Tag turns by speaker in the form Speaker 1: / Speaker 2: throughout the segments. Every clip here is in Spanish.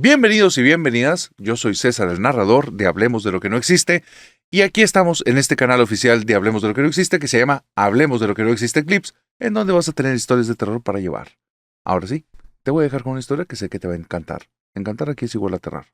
Speaker 1: Bienvenidos y bienvenidas, yo soy César el narrador de Hablemos de lo que no existe y aquí estamos en este canal oficial de Hablemos de lo que no existe que se llama Hablemos de lo que no existe Clips, en donde vas a tener historias de terror para llevar. Ahora sí, te voy a dejar con una historia que sé que te va a encantar. Encantar aquí es igual a aterrar.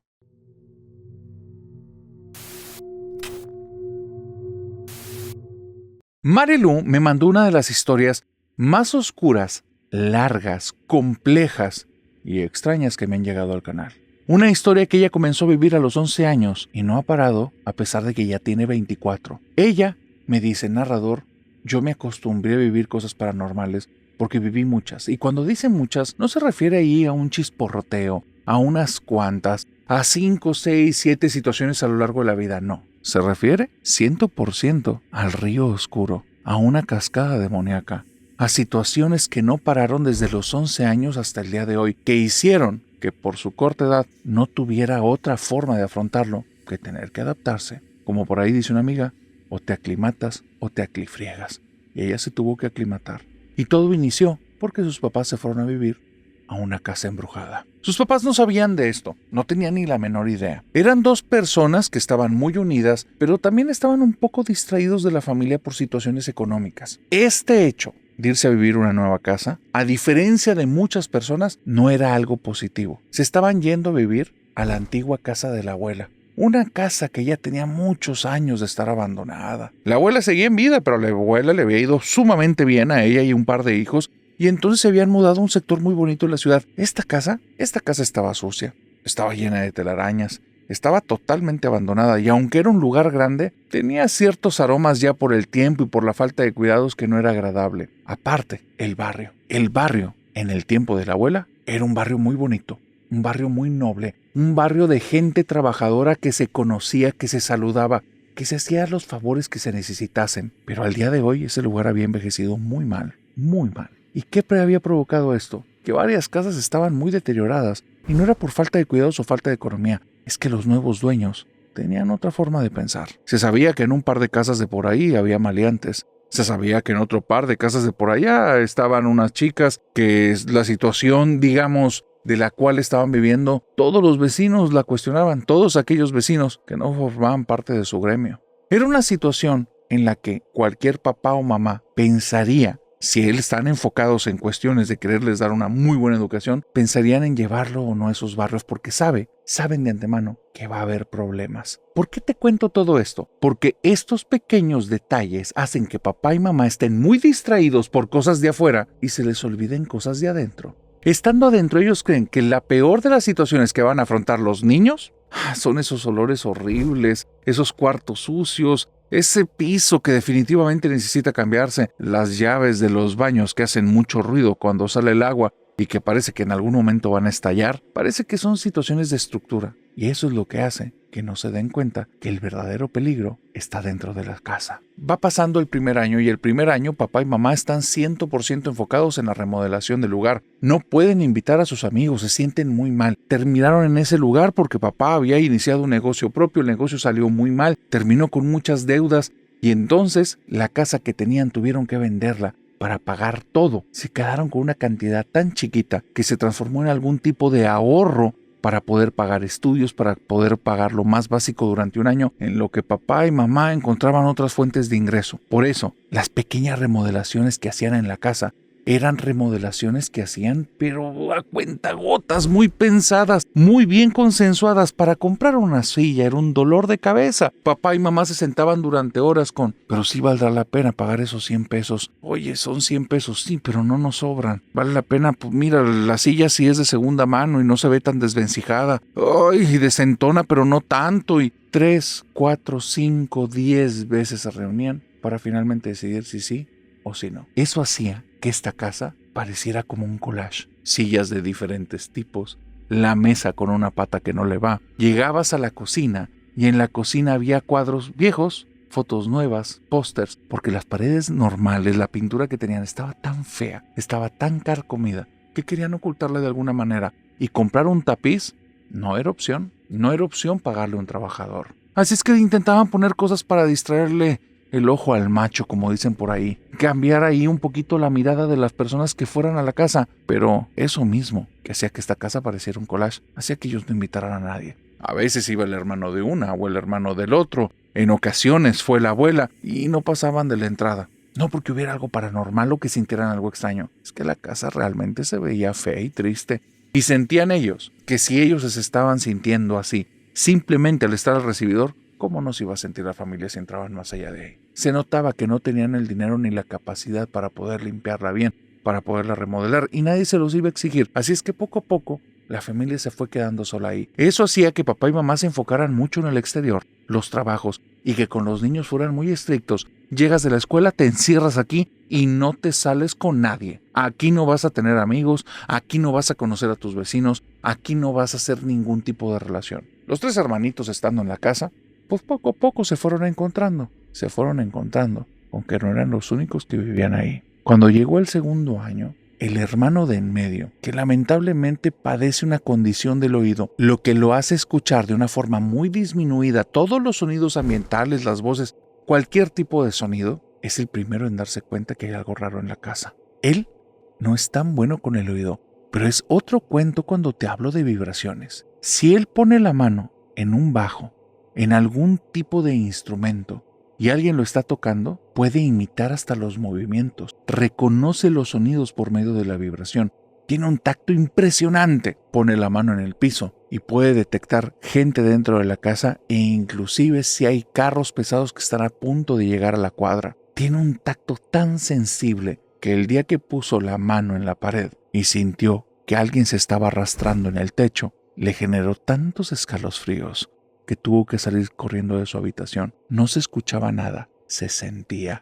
Speaker 1: Marilu me mandó una de las historias más oscuras, largas, complejas y extrañas que me han llegado al canal. Una historia que ella comenzó a vivir a los 11 años y no ha parado a pesar de que ya tiene 24. Ella me dice, narrador, yo me acostumbré a vivir cosas paranormales porque viví muchas. Y cuando dice muchas, no se refiere ahí a un chisporroteo, a unas cuantas, a 5, 6, 7 situaciones a lo largo de la vida, no. Se refiere 100% al río oscuro, a una cascada demoníaca, a situaciones que no pararon desde los 11 años hasta el día de hoy, que hicieron que por su corta edad no tuviera otra forma de afrontarlo que tener que adaptarse. Como por ahí dice una amiga, o te aclimatas o te aclifriegas. Y ella se tuvo que aclimatar. Y todo inició porque sus papás se fueron a vivir a una casa embrujada. Sus papás no sabían de esto, no tenían ni la menor idea. Eran dos personas que estaban muy unidas, pero también estaban un poco distraídos de la familia por situaciones económicas. Este hecho de irse a vivir a una nueva casa, a diferencia de muchas personas, no era algo positivo. Se estaban yendo a vivir a la antigua casa de la abuela. Una casa que ya tenía muchos años de estar abandonada. La abuela seguía en vida, pero a la abuela le había ido sumamente bien a ella y un par de hijos, y entonces se habían mudado a un sector muy bonito de la ciudad. Esta casa estaba sucia, estaba llena de telarañas, estaba totalmente abandonada y aunque era un lugar grande, tenía ciertos aromas ya por el tiempo y por la falta de cuidados que no era agradable. Aparte, el barrio en el tiempo de la abuela era un barrio muy bonito, un barrio muy noble, un barrio de gente trabajadora que se conocía, que se saludaba, que se hacía los favores que se necesitasen. Pero al día de hoy ese lugar había envejecido muy mal, muy mal. ¿Y qué había provocado esto? Que varias casas estaban muy deterioradas y no era por falta de cuidados o falta de economía, es que los nuevos dueños tenían otra forma de pensar. Se sabía que en un par de casas de por ahí había maleantes. Se sabía que en otro par de casas de por allá estaban unas chicas que la situación, digamos, de la cual estaban viviendo, todos los vecinos la cuestionaban, todos aquellos vecinos que no formaban parte de su gremio. Era una situación en la que cualquier papá o mamá pensaría, si están enfocados en cuestiones de quererles dar una muy buena educación, pensarían en llevarlo o no a esos barrios porque saben de antemano que va a haber problemas. ¿Por qué te cuento todo esto? Porque estos pequeños detalles hacen que papá y mamá estén muy distraídos por cosas de afuera y se les olviden cosas de adentro. Estando adentro, ellos creen que la peor de las situaciones que van a afrontar los niños son esos olores horribles, esos cuartos sucios, ese piso que definitivamente necesita cambiarse, las llaves de los baños que hacen mucho ruido cuando sale el agua y que parece que en algún momento van a estallar, parece que son situaciones de estructura. Y eso es lo que hace que no se den cuenta que el verdadero peligro está dentro de la casa. Va pasando el primer año y el primer año papá y mamá están 100% enfocados en la remodelación del lugar. No pueden invitar a sus amigos, se sienten muy mal. Terminaron en ese lugar porque papá había iniciado un negocio propio, el negocio salió muy mal, terminó con muchas deudas y entonces la casa que tenían tuvieron que venderla para pagar todo. Se quedaron con una cantidad tan chiquita que se transformó en algún tipo de ahorro para poder pagar estudios, para poder pagar lo más básico durante un año, en lo que papá y mamá encontraban otras fuentes de ingreso. Por eso, las pequeñas remodelaciones que hacían en la casa eran remodelaciones que hacían, pero a cuentagotas, muy pensadas, muy bien consensuadas. Para comprar una silla era un dolor de cabeza. Papá y mamá se sentaban durante horas pero sí valdrá la pena pagar esos 100 pesos. Oye, son 100 pesos, sí, pero no nos sobran. Vale la pena, pues mira, la silla sí es de segunda mano y no se ve tan desvencijada. Ay, y desentona, pero no tanto. Y 3, 4, 5, 10 veces se reunían para finalmente decidir si sí o si no. Eso hacía que esta casa pareciera como un collage. Sillas de diferentes tipos, la mesa con una pata que no le va. Llegabas a la cocina y en la cocina había cuadros viejos, fotos nuevas, pósters, porque las paredes normales, la pintura que tenían estaba tan fea, estaba tan carcomida, que querían ocultarla de alguna manera. Y comprar un tapiz no era opción pagarle a un trabajador. Así es que intentaban poner cosas para distraerle el ojo al macho, como dicen por ahí, cambiar ahí un poquito la mirada de las personas que fueran a la casa, pero eso mismo, que hacía que esta casa pareciera un collage, hacía que ellos no invitaran a nadie. A veces iba el hermano de una o el hermano del otro, en ocasiones fue la abuela y no pasaban de la entrada. No porque hubiera algo paranormal o que sintieran algo extraño, es que la casa realmente se veía fea y triste. Y sentían ellos que si ellos se estaban sintiendo así, simplemente al estar al recibidor, ¿cómo no se iba a sentir la familia si entraban más allá de ahí? Se notaba que no tenían el dinero ni la capacidad para poder limpiarla bien, para poderla remodelar, y nadie se los iba a exigir. Así es que poco a poco la familia se fue quedando sola ahí. Eso hacía que papá y mamá se enfocaran mucho en el exterior, los trabajos, y que con los niños fueran muy estrictos. Llegas de la escuela, te encierras aquí y no te sales con nadie. Aquí no vas a tener amigos, aquí no vas a conocer a tus vecinos, aquí no vas a hacer ningún tipo de relación. Los 3 hermanitos estando en la casa, pues poco a poco se fueron encontrando, aunque no eran los únicos que vivían ahí. Cuando llegó el segundo año, el hermano de en medio, que lamentablemente padece una condición del oído, lo que lo hace escuchar de una forma muy disminuida todos los sonidos ambientales, las voces, cualquier tipo de sonido, es el primero en darse cuenta que hay algo raro en la casa. Él no es tan bueno con el oído, pero es otro cuento cuando te hablo de vibraciones. Si él pone la mano en un bajo, en algún tipo de instrumento, y alguien lo está tocando, puede imitar hasta los movimientos, reconoce los sonidos por medio de la vibración, tiene un tacto impresionante, pone la mano en el piso y puede detectar gente dentro de la casa e inclusive si hay carros pesados que están a punto de llegar a la cuadra. Tiene un tacto tan sensible que el día que puso la mano en la pared y sintió que alguien se estaba arrastrando en el techo, le generó tantos escalofríos que tuvo que salir corriendo de su habitación. No se escuchaba nada, se sentía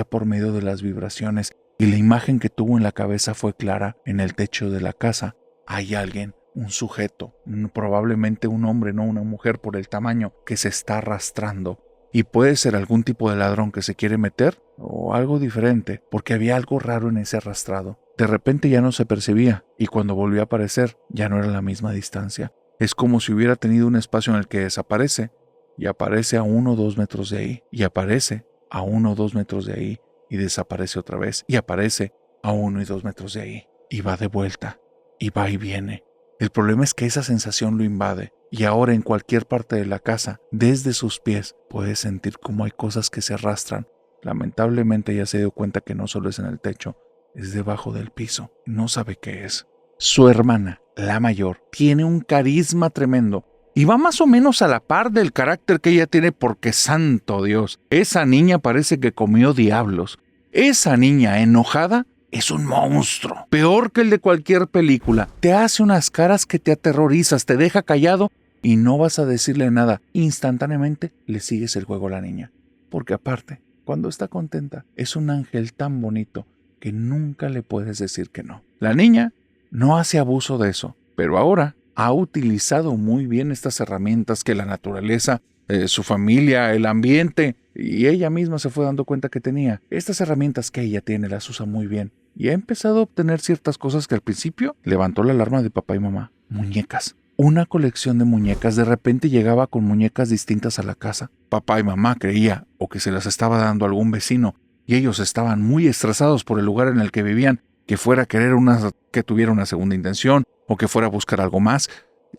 Speaker 1: por medio de las vibraciones y la imagen que tuvo en la cabeza fue clara. En el techo de la casa hay alguien, un sujeto, probablemente un hombre, no una mujer por el tamaño, que se está arrastrando. Y puede ser algún tipo de ladrón que se quiere meter o algo diferente, porque había algo raro en ese arrastrado. De repente ya no se percibía y cuando volvió a aparecer ya no era la misma distancia. Es como si hubiera tenido un espacio en el que desaparece y aparece a 1 o 2 metros de ahí y aparece a 1 o 2 metros de ahí y desaparece otra vez y aparece a 1 y 2 metros de ahí y va de vuelta y va y viene. El problema es que esa sensación lo invade y ahora en cualquier parte de la casa, desde sus pies, puede sentir como hay cosas que se arrastran. Lamentablemente ya se dio cuenta que no solo es en el techo, es debajo del piso. No sabe qué es. Su hermana, la mayor, tiene un carisma tremendo y va más o menos a la par del carácter que ella tiene porque, santo Dios, esa niña parece que comió diablos. Esa niña enojada es un monstruo, peor que el de cualquier película. Te hace unas caras que te aterrorizas, te deja callado y no vas a decirle nada. Instantáneamente le sigues el juego a la niña, porque aparte, cuando está contenta, es un ángel tan bonito que nunca le puedes decir que no. La niña no hace abuso de eso, pero ahora ha utilizado muy bien estas herramientas que la naturaleza, su familia, el ambiente y ella misma se fue dando cuenta que tenía. Estas herramientas que ella tiene las usa muy bien y ha empezado a obtener ciertas cosas que al principio levantó la alarma de papá y mamá. Muñecas. Una colección de muñecas. De repente llegaba con muñecas distintas a la casa. Papá y mamá creía o que se las estaba dando a algún vecino y ellos estaban muy estresados por el lugar en el que vivían, que fuera a querer que tuviera una segunda intención o que fuera a buscar algo más.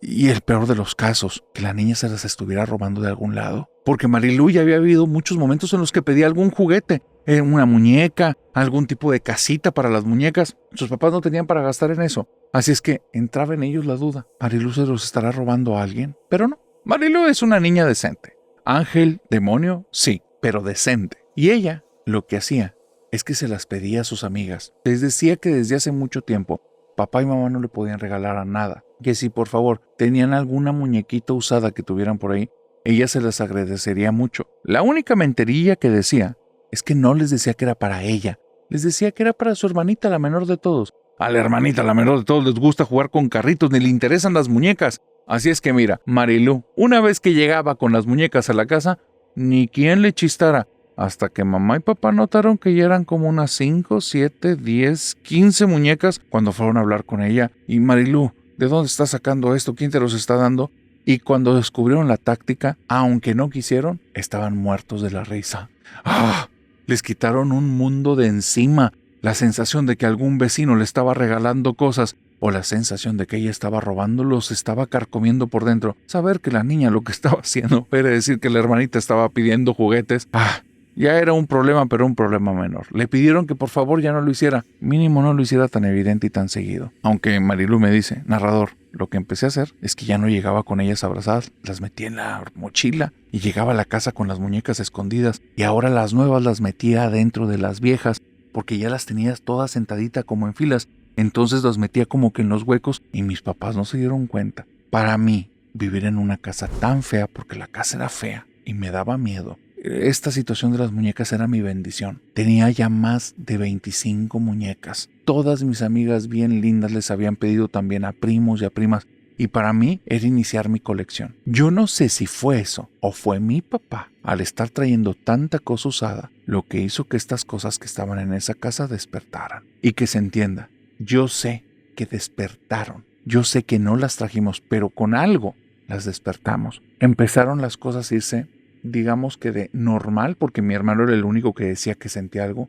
Speaker 1: Y el peor de los casos, que la niña se las estuviera robando de algún lado. Porque Marilu ya había habido muchos momentos en los que pedía algún juguete, una muñeca, algún tipo de casita para las muñecas. Sus papás no tenían para gastar en eso. Así es que entraba en ellos la duda. ¿Marilu se los estará robando a alguien? Pero no. Marilu es una niña decente. Ángel, demonio, sí, pero decente. Y ella lo que hacía es que se las pedía a sus amigas. Les decía que desde hace mucho tiempo papá y mamá no le podían regalar nada, que si por favor tenían alguna muñequita usada que tuvieran por ahí, ella se las agradecería mucho. La única mentirilla que decía es que no les decía que era para ella, les decía que era para su hermanita, la menor de todos. A la hermanita, la menor de todos, les gusta jugar con carritos, ni le interesan las muñecas. Así es que mira, Marilu, una vez que llegaba con las muñecas a la casa, ni quien le chistara. Hasta que mamá y papá notaron que ya eran como unas 5, 7, 10, 15 muñecas cuando fueron a hablar con ella. Y Marilu, ¿de dónde estás sacando esto? ¿Quién te los está dando? Y cuando descubrieron la táctica, aunque no quisieron, estaban muertos de la risa. ¡Ah! Les quitaron un mundo de encima. La sensación de que algún vecino le estaba regalando cosas o la sensación de que ella estaba robando los estaba carcomiendo por dentro. Saber que la niña lo que estaba haciendo era decir que la hermanita estaba pidiendo juguetes. Ya era un problema, pero un problema menor. Le pidieron que por favor ya no lo hiciera. Mínimo no lo hiciera tan evidente y tan seguido. Aunque Marilu me dice, narrador, lo que empecé a hacer es que ya no llegaba con ellas abrazadas, las metía en la mochila y llegaba a la casa con las muñecas escondidas y ahora las nuevas las metía adentro de las viejas porque ya las tenías todas sentaditas como en filas. Entonces las metía como que en los huecos y mis papás no se dieron cuenta. Para mí, vivir en una casa tan fea, porque la casa era fea y me daba miedo, esta situación de las muñecas era mi bendición. Tenía ya más de 25 muñecas. Todas mis amigas bien lindas les habían pedido también a primos y a primas. Y para mí era iniciar mi colección. Yo no sé si fue eso o fue mi papá, al estar trayendo tanta cosa usada, lo que hizo que estas cosas que estaban en esa casa despertaran. Y que se entienda, yo sé que despertaron. Yo sé que no las trajimos, pero con algo las despertamos. Empezaron las cosas a irse, digamos que de normal, porque mi hermano era el único que decía que sentía algo,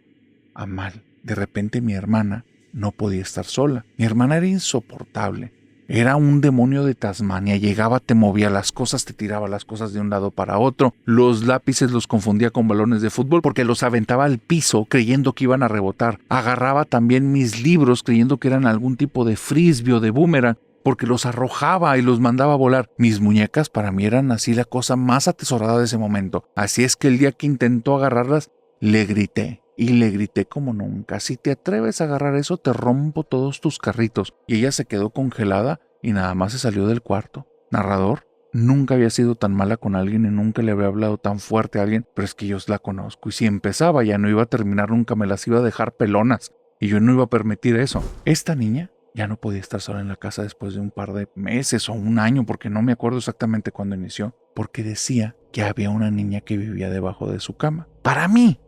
Speaker 1: a mal. De repente mi hermana no podía estar sola. Mi hermana era insoportable. Era un demonio de Tasmania. Llegaba, te movía las cosas, te tiraba las cosas de un lado para otro. Los lápices los confundía con balones de fútbol porque los aventaba al piso creyendo que iban a rebotar. Agarraba también mis libros creyendo que eran algún tipo de frisbee o de boomerang, porque los arrojaba y los mandaba a volar. Mis muñecas para mí eran así la cosa más atesorada de ese momento. Así es que el día que intentó agarrarlas, le grité. Y le grité como nunca: si te atreves a agarrar eso, te rompo todos tus carritos. Y ella se quedó congelada y nada más se salió del cuarto. Narrador, nunca había sido tan mala con alguien y nunca le había hablado tan fuerte a alguien, pero es que yo la conozco. Y si empezaba ya no iba a terminar nunca, me las iba a dejar pelonas. Y yo no iba a permitir eso. Esta niña ya no podía estar sola en la casa después de un par de meses o un año, porque no me acuerdo exactamente cuándo inició, porque decía que había una niña que vivía debajo de su cama. Para mí,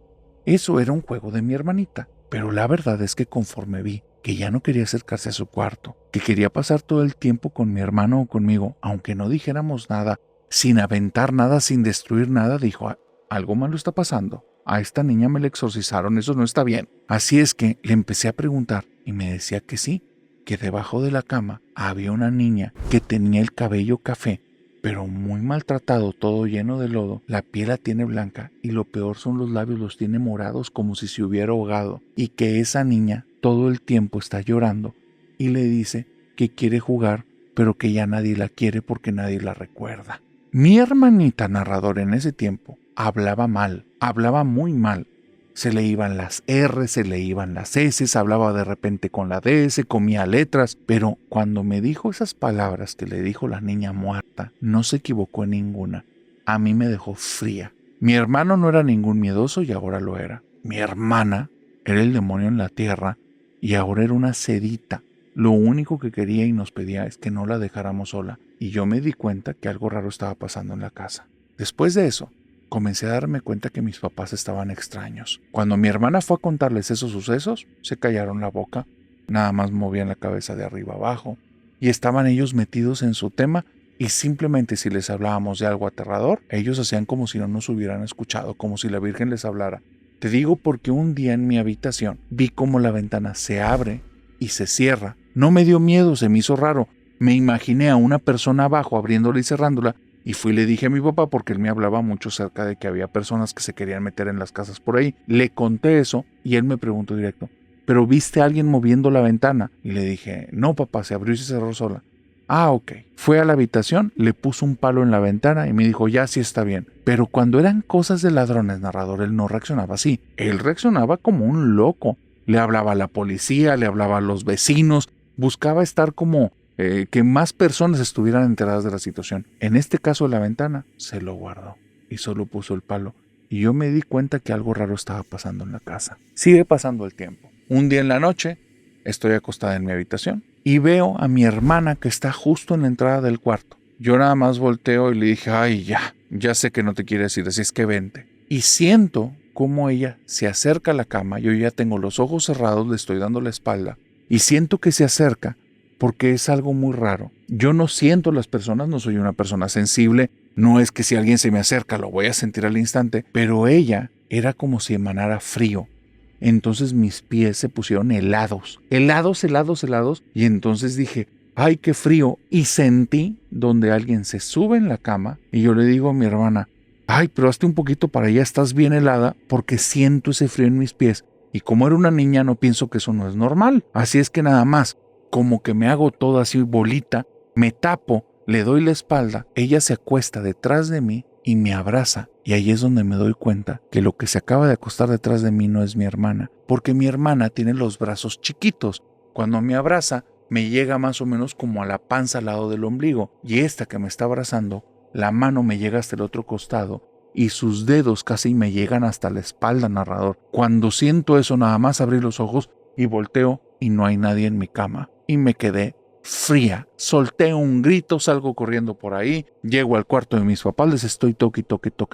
Speaker 1: eso era un juego de mi hermanita, pero la verdad es que conforme vi que ya no quería acercarse a su cuarto, que quería pasar todo el tiempo con mi hermano o conmigo, aunque no dijéramos nada, sin aventar nada, sin destruir nada, dijo: algo malo está pasando. A esta niña me la exorcizaron, eso no está bien. Así es que le empecé a preguntar y me decía que sí, que debajo de la cama había una niña que tenía el cabello café, pero muy maltratado, todo lleno de lodo. La piel la tiene blanca y lo peor son los labios, los tiene morados como si se hubiera ahogado. Y que esa niña todo el tiempo está llorando y le dice que quiere jugar, pero que ya nadie la quiere porque nadie la recuerda. Mi hermanita narrador en ese tiempo hablaba mal, hablaba muy mal. Se le iban las R, se le iban las S, hablaba de repente con la DS, comía letras, pero cuando me dijo esas palabras que le dijo la niña muerta, no se equivocó en ninguna. A mí me dejó fría. Mi hermano no era ningún miedoso y ahora lo era. Mi hermana era el demonio en la tierra y ahora era una sedita. Lo único que quería y nos pedía es que no la dejáramos sola, y yo me di cuenta que algo raro estaba pasando en la casa. Después de eso, comencé a darme cuenta que mis papás estaban extraños. Cuando mi hermana fue a contarles esos sucesos, se callaron la boca, nada más movían la cabeza de arriba abajo, y estaban ellos metidos en su tema, y simplemente si les hablábamos de algo aterrador, ellos hacían como si no nos hubieran escuchado, como si la Virgen les hablara. Te digo porque un día en mi habitación vi cómo la ventana se abre y se cierra. No me dio miedo, se me hizo raro. Me imaginé a una persona abajo abriéndola y cerrándola, y fui y le dije a mi papá, porque él me hablaba mucho acerca de que había personas que se querían meter en las casas por ahí. Le conté eso y él me preguntó directo: ¿pero viste a alguien moviendo la ventana? Y le dije: no, papá, se abrió y se cerró sola. Ah, ok. Fue a la habitación, le puso un palo en la ventana y me dijo: ya sí está bien. Pero cuando eran cosas de ladrones, narrador, él no reaccionaba así. Él reaccionaba como un loco. Le hablaba a la policía, le hablaba a los vecinos, buscaba estar como que más personas estuvieran enteradas de la situación. En este caso, la ventana se lo guardó y solo puso el palo. Y yo me di cuenta que algo raro estaba pasando en la casa. Sigue pasando el tiempo. Un día en la noche, estoy acostada en mi habitación y veo a mi hermana que está justo en la entrada del cuarto. Yo nada más volteo y le dije: ay, ya sé que no te quieres ir, así es que vente. Y siento cómo ella se acerca a la cama. Yo ya tengo los ojos cerrados, le estoy dando la espalda y siento que se acerca, porque es algo muy raro. Yo no siento a las personas, no soy una persona sensible, no es que si alguien se me acerca lo voy a sentir al instante, pero ella era como si emanara frío. Entonces mis pies se pusieron helados, y entonces dije, ¡ay, qué frío! Y sentí donde alguien se sube en la cama y yo le digo a mi hermana, ¡ay, pero hazte un poquito para allá, estás bien helada! Porque siento ese frío en mis pies. Y como era una niña, no pienso que eso no es normal. Así es que nada más, como que me hago toda así bolita, me tapo, le doy la espalda, ella se acuesta detrás de mí y me abraza. Y ahí es donde me doy cuenta que lo que se acaba de acostar detrás de mí no es mi hermana, porque mi hermana tiene los brazos chiquitos. Cuando me abraza, me llega más o menos como a la panza al lado del ombligo, y esta que me está abrazando, la mano me llega hasta el otro costado y sus dedos casi me llegan hasta la espalda, narrador. Cuando siento eso, nada más abrí los ojos y volteo y no hay nadie en mi cama. Y me quedé fría. Solté un grito, salgo corriendo por ahí, llego al cuarto de mis papás, les estoy toque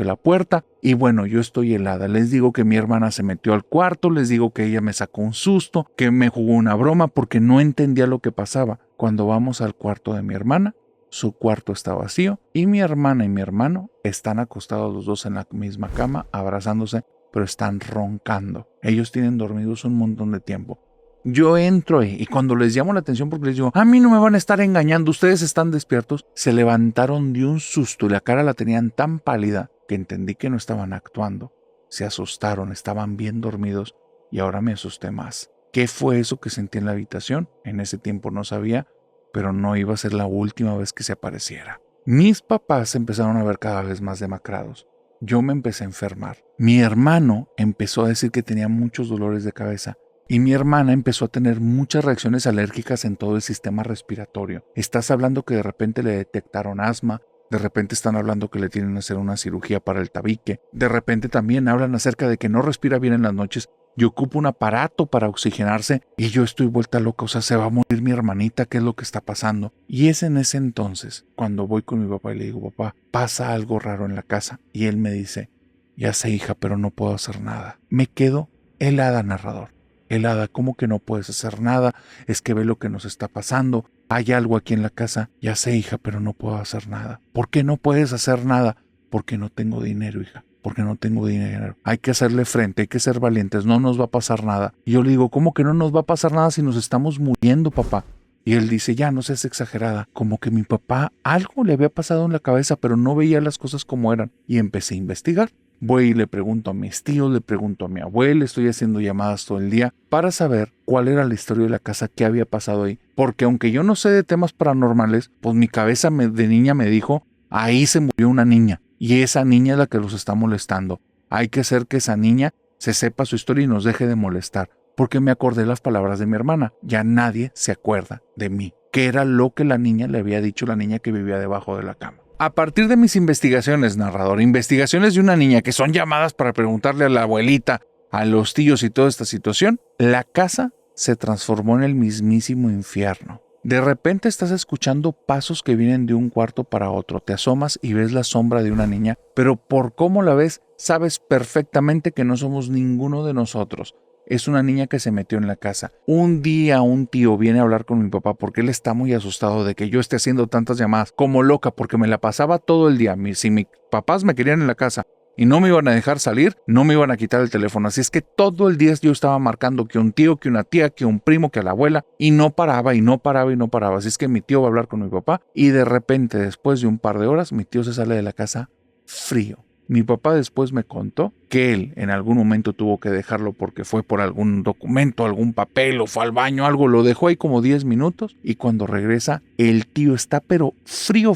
Speaker 1: la puerta y bueno, yo estoy helada. Les digo que mi hermana se metió al cuarto, les digo que ella me sacó un susto, que me jugó una broma porque no entendía lo que pasaba. Cuando vamos al cuarto de mi hermana, su cuarto está vacío y mi hermana y mi hermano están acostados los dos en la misma cama, abrazándose, pero están roncando. Ellos tienen dormidos un montón de tiempo. Yo entro ahí y cuando les llamo la atención porque les digo, a mí no me van a estar engañando, ustedes están despiertos, se levantaron de un susto y la cara la tenían tan pálida que entendí que no estaban actuando. Se asustaron, estaban bien dormidos y ahora me asusté más. ¿Qué fue eso que sentí en la habitación? En ese tiempo no sabía, pero no iba a ser la última vez que se apareciera. Mis papás se empezaron a ver cada vez más demacrados. Yo me empecé a enfermar. Mi hermano empezó a decir que tenía muchos dolores de cabeza. Y mi hermana empezó a tener muchas reacciones alérgicas en todo el sistema respiratorio. Estás hablando que de repente le detectaron asma, de repente están hablando que le tienen que hacer una cirugía para el tabique, de repente también hablan acerca de que no respira bien en las noches y ocupa un aparato para oxigenarse y yo estoy vuelta loca, o sea, se va a morir mi hermanita, ¿qué es lo que está pasando? Y es en ese entonces cuando voy con mi papá y le digo, papá, pasa algo raro en la casa. Y él me dice, ya sé, hija, pero no puedo hacer nada. Me quedo helada, narrador. Helada, ¿cómo que no puedes hacer nada? Es que ve lo que nos está pasando. Hay algo aquí en la casa. Ya sé, hija, pero no puedo hacer nada. ¿Por qué no puedes hacer nada? Porque no tengo dinero, hija. Porque no tengo dinero. Hay que hacerle frente, hay que ser valientes. No nos va a pasar nada. Y yo le digo, ¿cómo que no nos va a pasar nada si nos estamos muriendo, papá? Y él dice, ya, no seas exagerada. Como que mi papá algo le había pasado en la cabeza, pero no veía las cosas como eran. Y empecé a investigar. Voy y le pregunto a mis tíos, le pregunto a mi abuela, estoy haciendo llamadas todo el día para saber cuál era la historia de la casa, qué había pasado ahí. Porque aunque yo no sé de temas paranormales, pues mi cabeza de niña me dijo, ahí se murió una niña y esa niña es la que los está molestando. Hay que hacer que esa niña se sepa su historia y nos deje de molestar. Porque me acordé las palabras de mi hermana, ya nadie se acuerda de mí. ¿Qué era lo que la niña le había dicho, la niña que vivía debajo de la cama? A partir de mis investigaciones, narrador, investigaciones de una niña que son llamadas para preguntarle a la abuelita, a los tíos y toda esta situación, la casa se transformó en el mismísimo infierno. De repente estás escuchando pasos que vienen de un cuarto para otro, te asomas y ves la sombra de una niña, pero por cómo la ves, sabes perfectamente que no somos ninguno de nosotros. Es una niña que se metió en la casa. Un día un tío viene a hablar con mi papá porque él está muy asustado de que yo esté haciendo tantas llamadas como loca porque me la pasaba todo el día. Si mis papás me querían en la casa y no me iban a dejar salir, no me iban a quitar el teléfono. Así es que todo el día yo estaba marcando que un tío, que una tía, que un primo, que a la abuela y no paraba y no paraba y no paraba. Así es que mi tío va a hablar con mi papá y de repente después de un par de horas mi tío se sale de la casa frío. Mi papá después me contó que él en algún momento tuvo que dejarlo porque fue por algún documento, algún papel o fue al baño, algo, lo dejó ahí como 10 minutos y cuando regresa el tío está pero frío,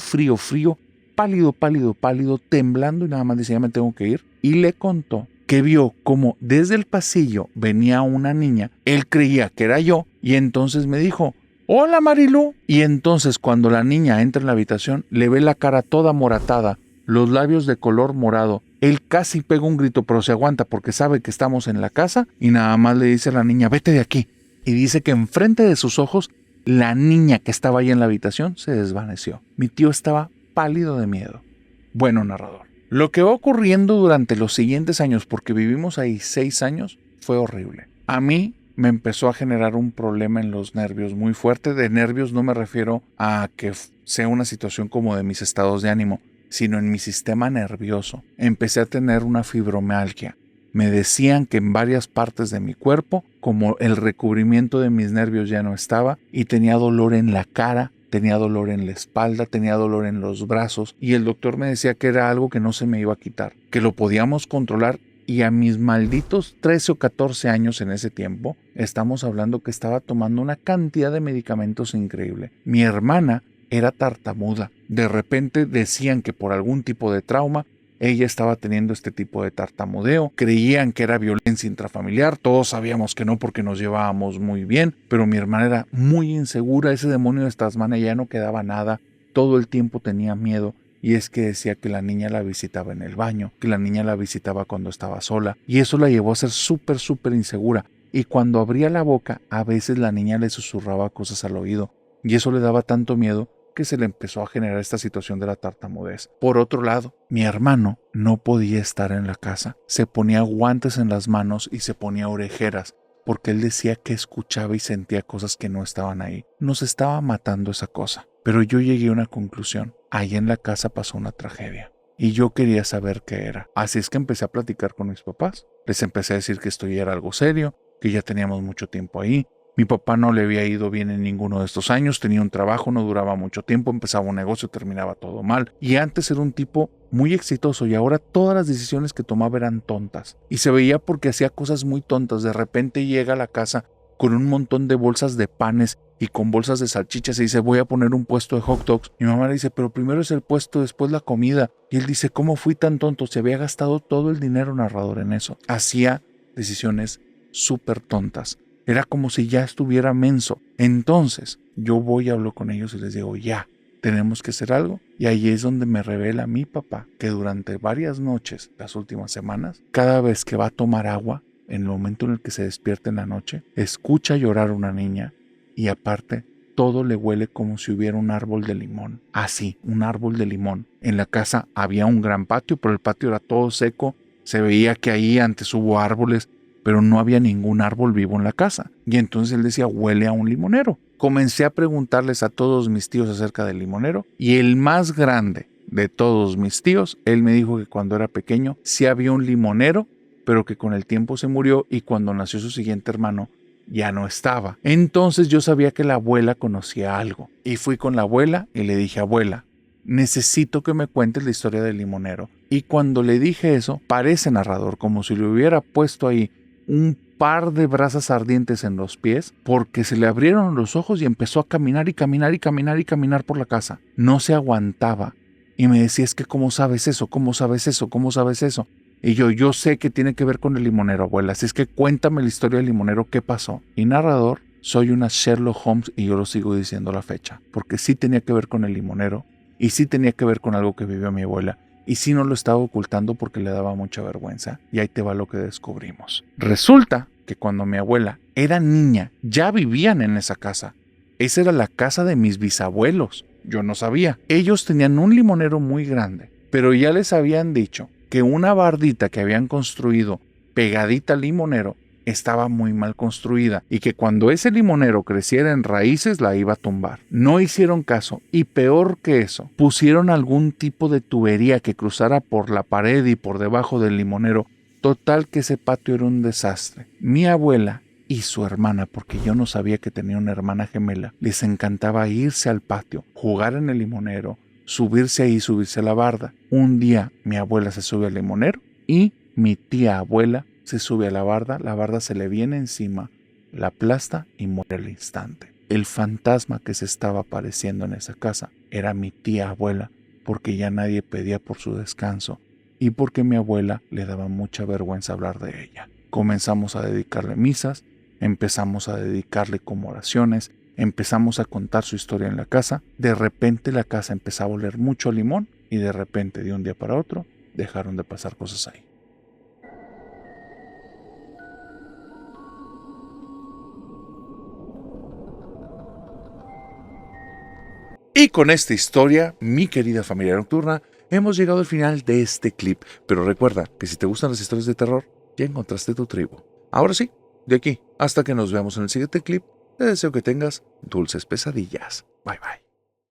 Speaker 1: pálido, temblando y nada más dice, ya me tengo que ir. Y le contó que vio como desde el pasillo venía una niña, él creía que era yo y entonces me dijo, hola Marilu. Y entonces cuando la niña entra en la habitación le ve la cara toda moratada, los labios de color morado. Él casi pega un grito, pero se aguanta porque sabe que estamos en la casa y nada más le dice a la niña, vete de aquí. Y dice que enfrente de sus ojos, la niña que estaba ahí en la habitación se desvaneció. Mi tío estaba pálido de miedo. Bueno, narrador, lo que va ocurriendo durante los siguientes años, porque vivimos ahí 6 años, fue horrible. A mí me empezó a generar un problema en los nervios muy fuerte. De nervios no me refiero a que sea una situación como de mis estados de ánimo, sino en mi sistema nervioso. Empecé a tener una fibromialgia. Me decían que en varias partes de mi cuerpo, como el recubrimiento de mis nervios ya no estaba, y tenía dolor en la cara, tenía dolor en la espalda, tenía dolor en los brazos, y el doctor me decía que era algo que no se me iba a quitar, que lo podíamos controlar. Y a mis malditos 13 o 14 años en ese tiempo, estamos hablando que estaba tomando una cantidad de medicamentos increíble. Mi hermana era tartamuda. De repente decían que por algún tipo de trauma, ella estaba teniendo este tipo de tartamudeo. Creían que era violencia intrafamiliar. Todos sabíamos que no porque nos llevábamos muy bien. Pero mi hermana era muy insegura. Ese demonio de Tasmania ya no quedaba nada. Todo el tiempo tenía miedo. Y es que decía que la niña la visitaba en el baño, que la niña la visitaba cuando estaba sola, y eso la llevó a ser súper insegura. Y cuando abría la boca, a veces la niña le susurraba cosas al oído, y eso le daba tanto miedo que se le empezó a generar esta situación de la tartamudez. Por otro lado, mi hermano no podía estar en la casa. Se ponía guantes en las manos y se ponía orejeras, porque él decía que escuchaba y sentía cosas que no estaban ahí. Nos estaba matando esa cosa. Pero yo llegué a una conclusión. Ahí en la casa pasó una tragedia. Y yo quería saber qué era. Así es que empecé a platicar con mis papás. Les empecé a decir que esto ya era algo serio, que ya teníamos mucho tiempo ahí. Mi papá no le había ido bien en ninguno de estos años. Tenía un trabajo, no duraba mucho tiempo. Empezaba un negocio, terminaba todo mal. Y antes era un tipo muy exitoso y ahora todas las decisiones que tomaba eran tontas. Y se veía porque hacía cosas muy tontas. De repente llega a la casa con un montón de bolsas de panes y con bolsas de salchichas y dice, voy a poner un puesto de hot dogs. Mi mamá le dice, pero primero es el puesto, después la comida. Y él dice, ¿cómo fui tan tonto? Se había gastado todo el dinero narrador en eso. Hacía decisiones súper tontas. Era como si ya estuviera menso. Entonces, yo voy y hablo con ellos y les digo, ya, tenemos que hacer algo. Y ahí es donde me revela mi papá que durante varias noches, las últimas semanas, cada vez que va a tomar agua, en el momento en el que se despierta en la noche, escucha llorar a una niña y aparte todo le huele como si hubiera un árbol de limón. Así, un árbol de limón. En la casa había un gran patio, pero el patio era todo seco. Se veía que ahí antes hubo árboles, pero no había ningún árbol vivo en la casa. Y entonces él decía, huele a un limonero. Comencé a preguntarles a todos mis tíos acerca del limonero y el más grande de todos mis tíos, él me dijo que cuando era pequeño sí había un limonero, pero que con el tiempo se murió y cuando nació su siguiente hermano ya no estaba. Entonces yo sabía que la abuela conocía algo y fui con la abuela y le dije, abuela, necesito que me cuentes la historia del limonero. Y cuando le dije eso, parece narrador, como si le hubiera puesto ahí un par de brasas ardientes en los pies, porque se le abrieron los ojos y empezó a caminar y caminar y caminar y caminar por la casa. No se aguantaba. Y me decía, es que ¿cómo sabes eso? ¿Cómo sabes eso? ¿Cómo sabes eso? Y yo sé que tiene que ver con el limonero, abuela. Así es que cuéntame la historia del limonero, ¿qué pasó? Y narrador, soy una Sherlock Holmes y yo lo sigo diciendo a la fecha. Porque sí tenía que ver con el limonero y sí tenía que ver con algo que vivió mi abuela. Y sí no lo estaba ocultando porque le daba mucha vergüenza. Y ahí te va lo que descubrimos. Resulta que cuando mi abuela era niña, ya vivían en esa casa. Esa era la casa de mis bisabuelos. Yo no sabía. Ellos tenían un limonero muy grande, pero ya les habían dicho que una bardita que habían construido pegadita al limonero estaba muy mal construida y que cuando ese limonero creciera en raíces la iba a tumbar. No hicieron caso y peor que eso, pusieron algún tipo de tubería que cruzara por la pared y por debajo del limonero. Total que ese patio era un desastre. Mi abuela y su hermana, porque yo no sabía que tenía una hermana gemela, les encantaba irse al patio, jugar en el limonero, subirse ahí, subirse a la barda. Un día mi abuela se sube al limonero y mi tía abuela se sube a la barda se le viene encima, la aplasta y muere al instante. El fantasma que se estaba apareciendo en esa casa era mi tía abuela, porque ya nadie pedía por su descanso y porque mi abuela le daba mucha vergüenza hablar de ella. Comenzamos a dedicarle misas, empezamos a dedicarle como oraciones, empezamos a contar su historia en la casa. De repente la casa empezaba a oler mucho a limón y de repente, de un día para otro, dejaron de pasar cosas ahí. Y con esta historia, mi querida familia nocturna, hemos llegado al final de este clip. Pero recuerda que si te gustan las historias de terror, ya encontraste tu tribu. Ahora sí, De aquí hasta que nos veamos en el siguiente clip, te deseo que tengas dulces pesadillas. Bye bye.